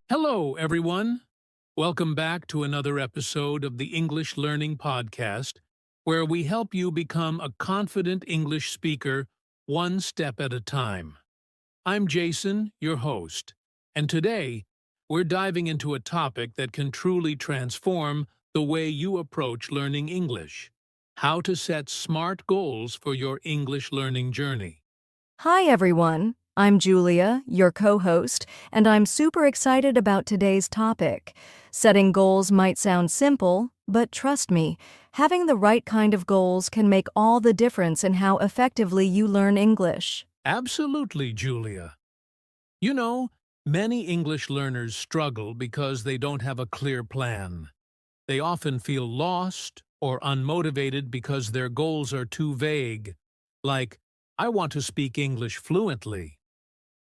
Hello, everyone. Welcome back to another episode of the English Learning Podcast, where we help you become a confident English speaker one step at a time. I'm Jason, your host, and today we're diving into a topic that can truly transform the way you approach learning English: how to set SMART goals for your English learning journey. Hi, everyone. I'm Julia, your co-host, and I'm super excited about today's topic. Setting goals might sound simple, but trust me, having the right kind of goals can make all the difference in how effectively you learn English. Absolutely, Julia. You know, many English learners struggle because they don't have a clear plan. They often feel lost or unmotivated because their goals are too vague, like, I want to speak English fluently.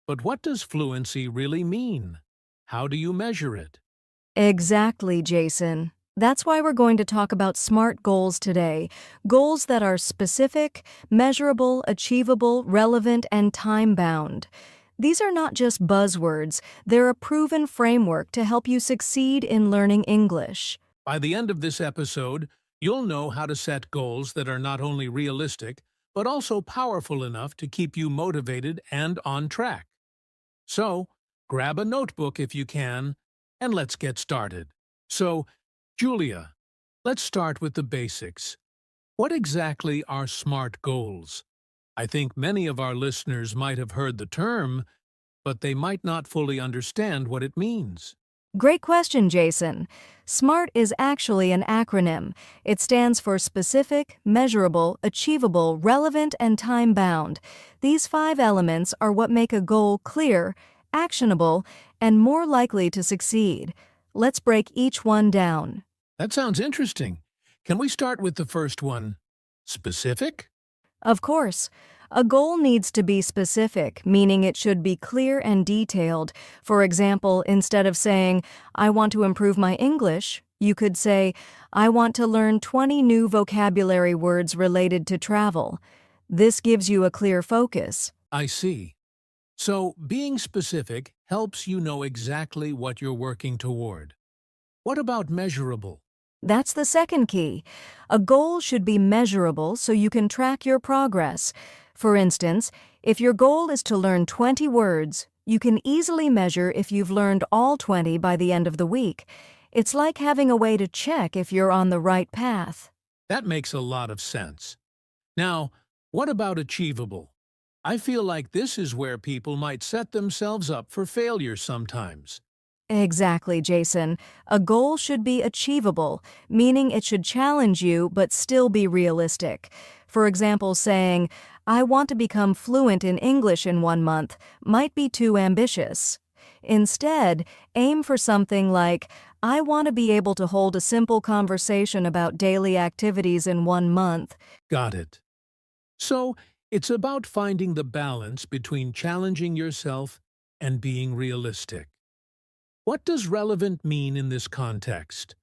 But what does fluency really mean? How do you measure it? Exactly, Jason. That's why we're going to talk about SMART goals today. Goals that are specific, measurable, achievable, relevant, and time-bound. These are not just buzzwords, they're a proven framework to help you succeed in learning English. By the end of this episode, you'll know how to set goals that are not only realistic, but also powerful enough to keep you motivated and on track. So, grab a notebook if you can, and let's get started. So, Julia, let's start with the basics. What exactly are SMART goals? I think many of our listeners might have heard the term, but they might not fully understand what it means. Great question, Jason. SMART is actually an acronym. It stands for specific, measurable, achievable, relevant, and time-bound. These 5 elements are what make a goal clear, actionable, and more likely to succeed. Let's break each one down. That sounds interesting. Can we start with the first one? Specific? Of course, a goal needs to be specific, meaning it should be clear and detailed. For example, instead of saying, I want to improve my English, you could say, I want to learn 20 new vocabulary words related to travel. This gives you a clear focus. I see. So, being specific helps you know exactly what you're working toward. What about measurable? That's the second key. A goal should be measurable so you can track your progress. For instance, if your goal is to learn 20 words, you can easily measure if you've learned all 20 by the end of the week. It's like having a way to check if you're on the right path. That makes a lot of sense. Now, what about achievable? I feel like this is where people might set themselves up for failure sometimes. Exactly, Jason. A goal should be achievable, meaning it should challenge you but still be realistic. For example, saying, I want to become fluent in English in 1 month might be too ambitious. Instead, aim for something like, I want to be able to hold a simple conversation about daily activities in 1 month. Got it. So, it's about finding the balance between challenging yourself and being realistic. What does relevant mean in this context?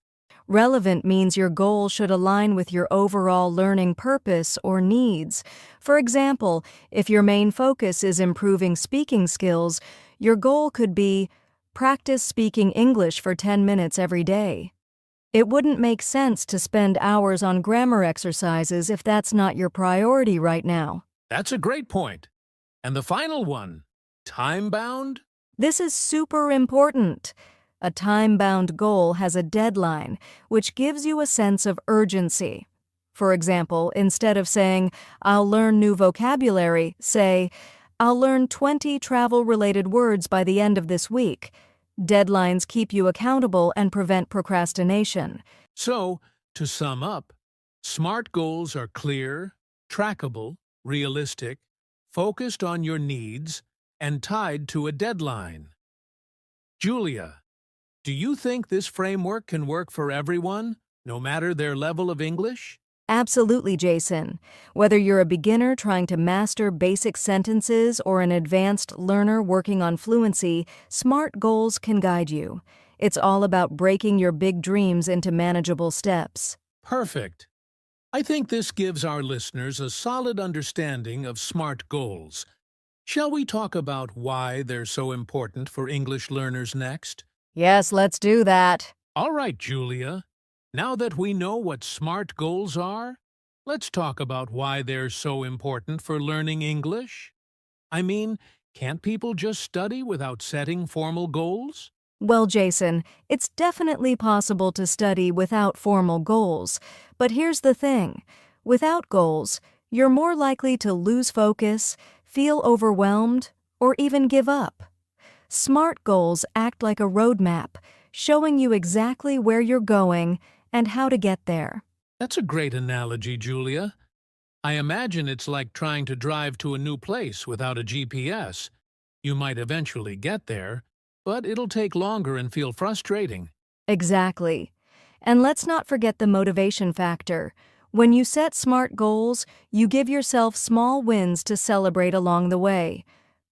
Relevant means your goal should align with your overall learning purpose or needs. For example, if your main focus is improving speaking skills, your goal could be practice speaking English for 10 minutes every day. It wouldn't make sense to spend hours on grammar exercises if that's not your priority right now. That's a great point. And the final one, time-bound? This is super important. A time-bound goal has a deadline, which gives you a sense of urgency. For example, instead of saying, I'll learn new vocabulary, say, I'll learn 20 travel-related words by the end of this week. Deadlines keep you accountable and prevent procrastination. So, to sum up, SMART goals are clear, trackable, realistic, focused on your needs, and tied to a deadline. Julia, do you think this framework can work for everyone, no matter their level of English? Absolutely, Jason. Whether you're a beginner trying to master basic sentences or an advanced learner working on fluency, SMART goals can guide you. It's all about breaking your big dreams into manageable steps. Perfect. I think this gives our listeners a solid understanding of SMART goals. Shall we talk about why they're so important for English learners next? Yes, let's do that. All right, Julia. Now that we know what SMART goals are, let's talk about why they're so important for learning English. I mean, can't people just study without setting formal goals? Well, Jason, it's definitely possible to study without formal goals. But here's the thing. Without goals, you're more likely to lose focus, feel overwhelmed, or even give up. SMART goals act like a roadmap, showing you exactly where you're going and how to get there. That's a great analogy, Julia. I imagine it's like trying to drive to a new place without a GPS. You might eventually get there, but it'll take longer and feel frustrating. Exactly. And let's not forget the motivation factor. When you set SMART goals, you give yourself small wins to celebrate along the way.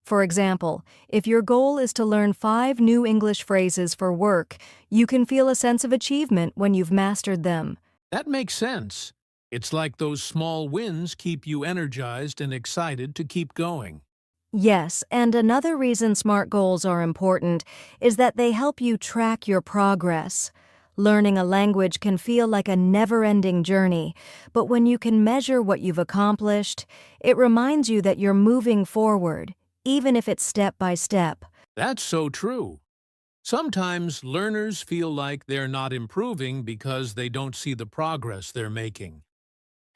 For example, if your goal is to learn 5 new English phrases for work, you can feel a sense of achievement when you've mastered them. That makes sense. It's like those small wins keep you energized and excited to keep going. Yes, and another reason SMART goals are important is that they help you track your progress. Learning a language can feel like a never-ending journey, but when you can measure what you've accomplished, it reminds you that you're moving forward, even if it's step by step. That's so true. Sometimes learners feel like they're not improving because they don't see the progress they're making.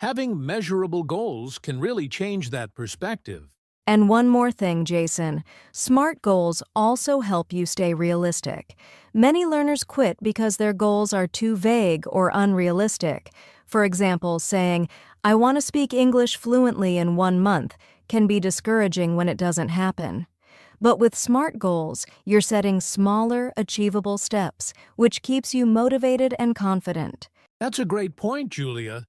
Having measurable goals can really change that perspective. And one more thing, Jason. SMART goals also help you stay realistic. Many learners quit because their goals are too vague or unrealistic. For example, saying, "I want to speak English fluently in 1 month," can be discouraging when it doesn't happen. But with SMART goals, you're setting smaller, achievable steps, which keeps you motivated and confident. That's a great point, Julia.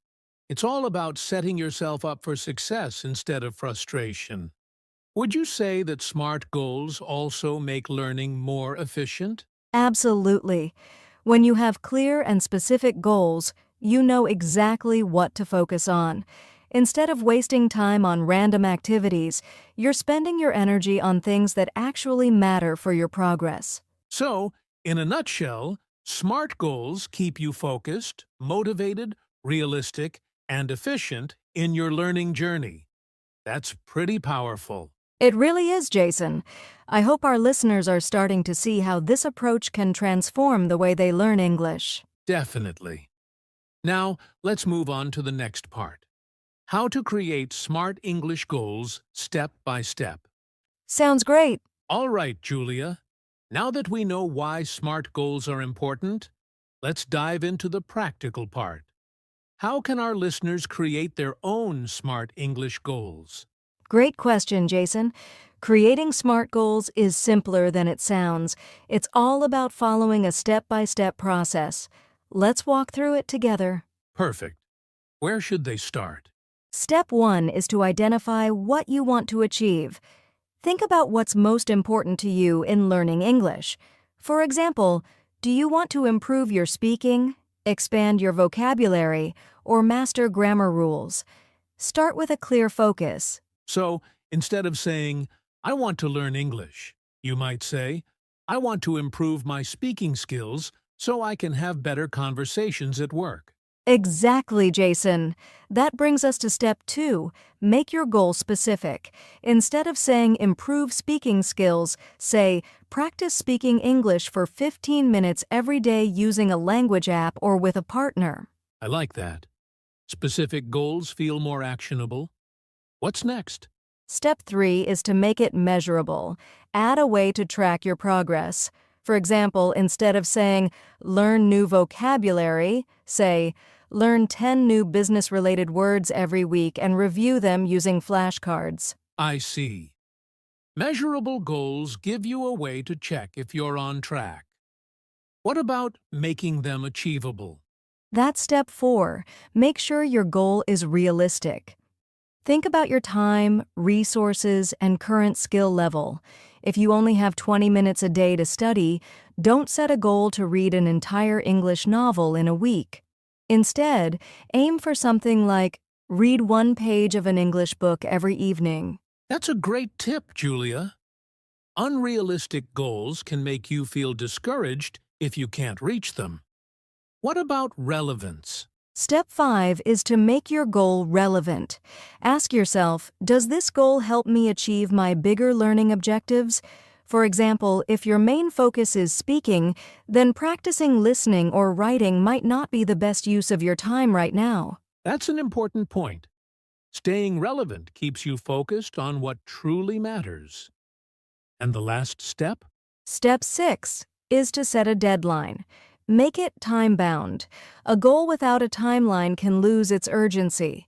It's all about setting yourself up for success instead of frustration. Would you say that SMART goals also make learning more efficient? Absolutely. When you have clear and specific goals, you know exactly what to focus on. Instead of wasting time on random activities, you're spending your energy on things that actually matter for your progress. So, in a nutshell, SMART goals keep you focused, motivated, realistic, and efficient in your learning journey. That's pretty powerful. It really is, Jason. I hope our listeners are starting to see how this approach can transform the way they learn English. Definitely. Now, let's move on to the next part. How to create SMART English goals step by step. Sounds great. All right, Julia. Now that we know why SMART goals are important, let's dive into the practical part. How can our listeners create their own SMART English goals? Great question, Jason. Creating SMART goals is simpler than it sounds. It's all about following a step-by-step process. Let's walk through it together. Perfect. Where should they start? Step 1 is to identify what you want to achieve. Think about what's most important to you in learning English. For example, do you want to improve your speaking, expand your vocabulary, or master grammar rules? Start with a clear focus. So, instead of saying, "I want to learn English," you might say, "I want to improve my speaking skills so I can have better conversations at work." Exactly, Jason. That brings us to step 2. Make your goal specific. Instead of saying improve speaking skills, say practice speaking English for 15 minutes every day using a language app or with a partner. I like that. Specific goals feel more actionable. What's next? Step 3 is to make it measurable. Add a way to track your progress. For example, instead of saying, learn new vocabulary, say, learn 10 new business-related words every week and review them using flashcards. I see. Measurable goals give you a way to check if you're on track. What about making them achievable? That's step 4. Make sure your goal is realistic. Think about your time, resources, and current skill level. If you only have 20 minutes a day to study, don't set a goal to read an entire English novel in a week. Instead, aim for something like read 1 page of an English book every evening. That's a great tip, Julia. Unrealistic goals can make you feel discouraged if you can't reach them. What about relevance? Step 5 is to make your goal relevant. Ask yourself, does this goal help me achieve my bigger learning objectives? For example, if your main focus is speaking, then practicing listening or writing might not be the best use of your time right now. That's an important point. Staying relevant keeps you focused on what truly matters. And the last step? Step 6 is to set a deadline. Make it time-bound. A goal without a timeline can lose its urgency.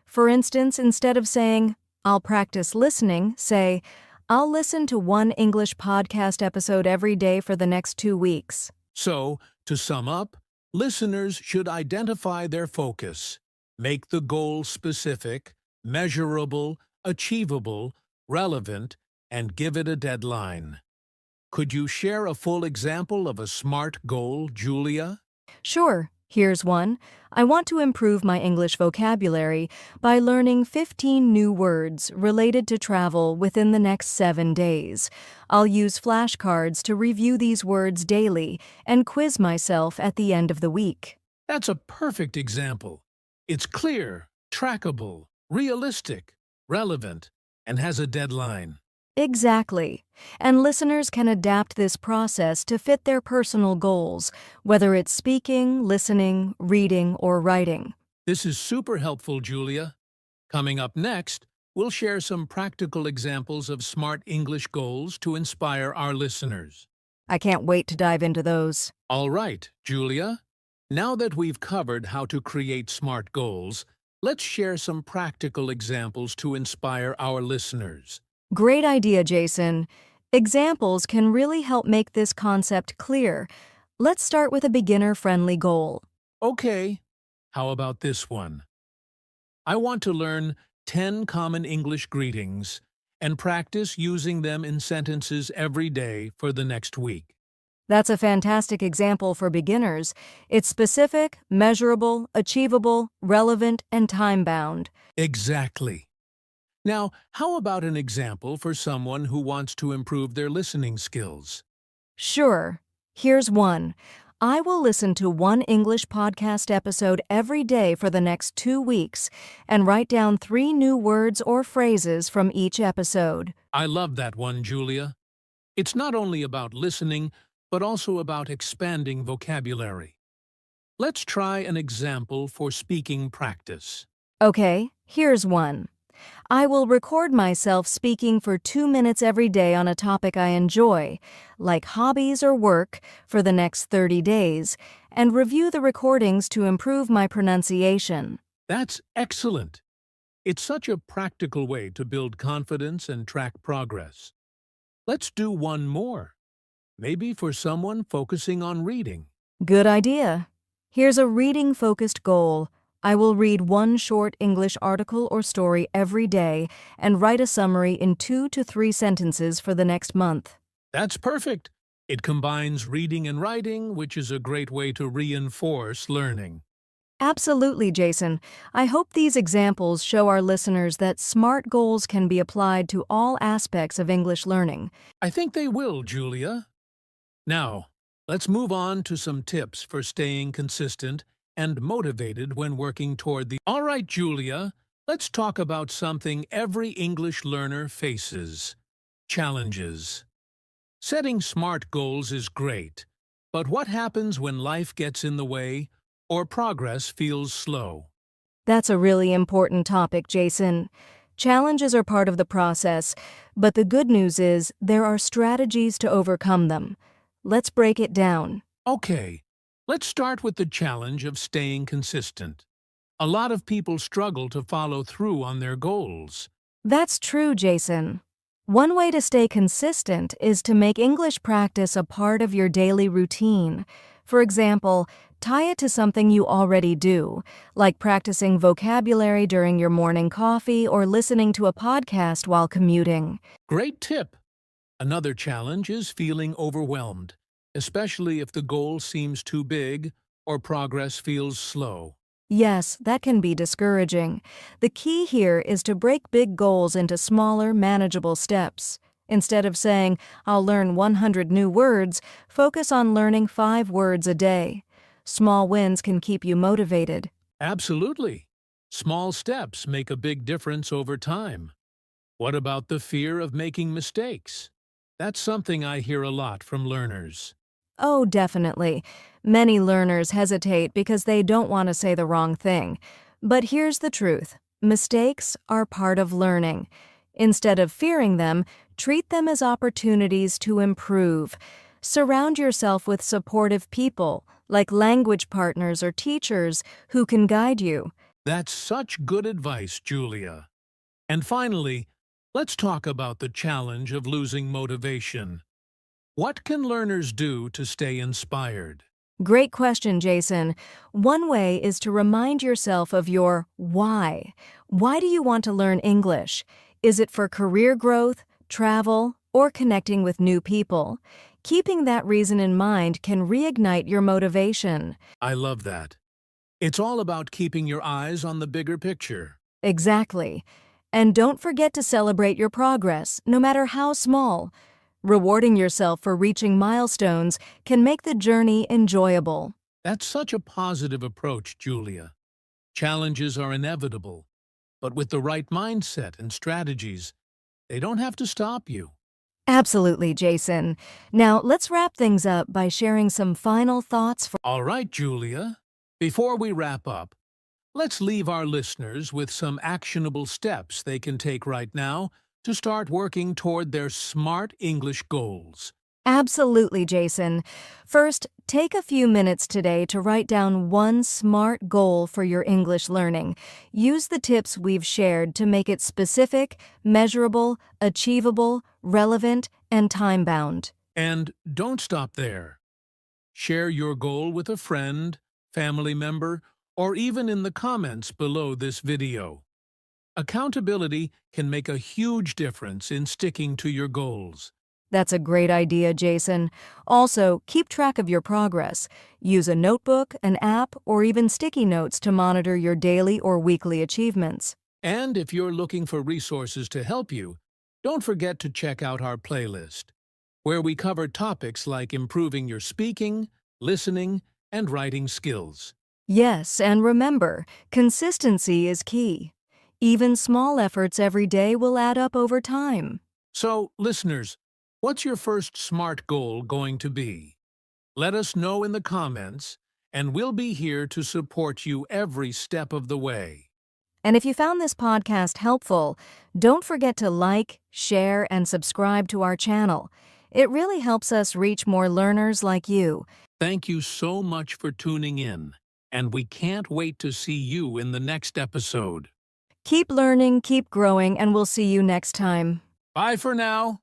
For instance, instead of saying, "I'll practice listening," say, "I'll listen to one English podcast episode every day for the next 2 weeks." So, to sum up, listeners should identify their focus, make the goal specific, measurable, achievable, relevant, and give it a deadline. Could you share a full example of a SMART goal, Julia? Sure, here's one. I want to improve my English vocabulary by learning 15 new words related to travel within the next 7 days. I'll use flashcards to review these words daily and quiz myself at the end of the week. That's a perfect example. It's clear, trackable, realistic, relevant, and has a deadline. Exactly. And listeners can adapt this process to fit their personal goals, whether it's speaking, listening, reading, or writing. This is super helpful, Julia. Coming up next, we'll share some practical examples of SMART English goals to inspire our listeners. I can't wait to dive into those. All right, Julia. Now that we've covered how to create SMART goals, let's share some practical examples to inspire our listeners. Great idea, Jason. Examples can really help make this concept clear. Let's start with a beginner-friendly goal. Okay, how about this one? I want to learn 10 common English greetings and practice using them in sentences every day for the next week. That's a fantastic example for beginners. It's specific, measurable, achievable, relevant, and time-bound. Exactly. Now, how about an example for someone who wants to improve their listening skills? Sure. Here's one. I will listen to one English podcast episode every day for the next 2 weeks and write down 3 new words or phrases from each episode. I love that one, Julia. It's not only about listening, but also about expanding vocabulary. Let's try an example for speaking practice. Okay, here's one. I will record myself speaking for 2 minutes every day on a topic I enjoy, like hobbies or work, for the next 30 days, and review the recordings to improve my pronunciation. That's excellent. It's such a practical way to build confidence and track progress. Let's do one more. Maybe for someone focusing on reading. Good idea. Here's a reading-focused goal. I will read one short English article or story every day and write a summary in 2 to 3 sentences for the next month. That's perfect. It combines reading and writing, which is a great way to reinforce learning. Absolutely, Jason. I hope these examples show our listeners that SMART goals can be applied to all aspects of English learning. I think they will, Julia. Now, let's move on to some tips for staying consistent and motivated when working toward the... All right, Julia, let's talk about something every English learner faces: challenges. Setting SMART goals is great, but what happens when life gets in the way or progress feels slow? That's a really important topic, Jason. Challenges are part of the process, but the good news is there are strategies to overcome them. Let's break it down. Okay, let's start with the challenge of staying consistent. A lot of people struggle to follow through on their goals. That's true, Jason. One way to stay consistent is to make English practice a part of your daily routine. For example, tie it to something you already do, like practicing vocabulary during your morning coffee or listening to a podcast while commuting. Great tip! Another challenge is feeling overwhelmed, especially if the goal seems too big or progress feels slow. Yes, that can be discouraging. The key here is to break big goals into smaller, manageable steps. Instead of saying, I'll learn 100 new words, focus on learning 5 words a day. Small wins can keep you motivated. Absolutely. Small steps make a big difference over time. What about the fear of making mistakes? That's something I hear a lot from learners. Oh, definitely. Many learners hesitate because they don't want to say the wrong thing. But here's the truth. Mistakes are part of learning. Instead of fearing them, treat them as opportunities to improve. Surround yourself with supportive people, like language partners or teachers, who can guide you. That's such good advice, Julia. And finally, let's talk about the challenge of losing motivation. What can learners do to stay inspired? Great question, Jason. One way is to remind yourself of your why. Why do you want to learn English? Is it for career growth, travel, or connecting with new people? Keeping that reason in mind can reignite your motivation. I love that. It's all about keeping your eyes on the bigger picture. Exactly. And don't forget to celebrate your progress, no matter how small. Rewarding yourself for reaching milestones can make the journey enjoyable. That's such a positive approach, Julia. Challenges are inevitable, but with the right mindset and strategies, they don't have to stop you. Absolutely, Jason. Now, let's wrap things up by sharing some final thoughts for. All right, Julia. Before we wrap up, let's leave our listeners with some actionable steps they can take right now to start working toward their smart English goals. Absolutely, Jason. First, take a few minutes today to write down one SMART goal for your English learning. Use the tips we've shared to make it specific, measurable, achievable, relevant, and time-bound. And don't stop there. Share your goal with a friend, family member, or even in the comments below this video. Accountability can make a huge difference in sticking to your goals. That's a great idea, Jason. Also, keep track of your progress. Use a notebook, an app, or even sticky notes to monitor your daily or weekly achievements. And if you're looking for resources to help you, don't forget to check out our playlist, where we cover topics like improving your speaking, listening, and writing skills. Yes, and remember, consistency is key. Even small efforts every day will add up over time. So, listeners, what's your first SMART goal going to be? Let us know in the comments, and we'll be here to support you every step of the way. And if you found this podcast helpful, don't forget to like, share, and subscribe to our channel. It really helps us reach more learners like you. Thank you so much for tuning in, and we can't wait to see you in the next episode. Keep learning, keep growing, and we'll see you next time. Bye for now.